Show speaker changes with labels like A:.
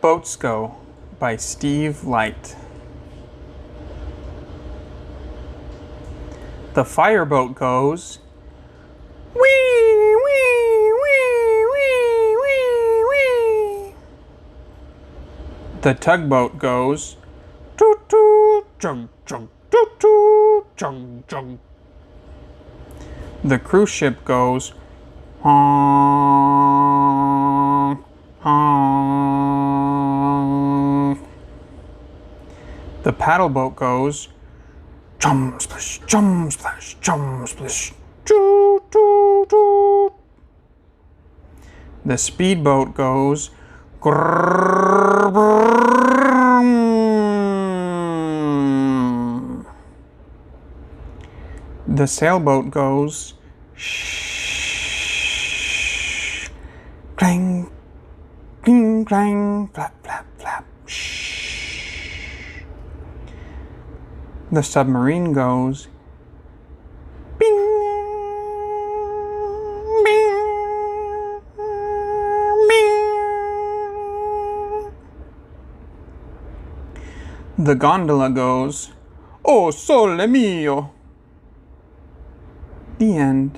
A: Boats Go by Steve Light. The fireboat goes wee, wee, wee, wee, wee, wee. The tugboat goes toot toot, chung chung, toot toot, chung chung. The cruise ship goes honk, honk. The paddle boat goes chum splish, chum splash, chum splish, choo choo choo. The speedboat goes grrr, grrr. The sailboat goes shh, clang, cling, clang, flap, flap, flap, shh. The submarine goes bing, bing, bing. The gondola goes oh sole mio. The end.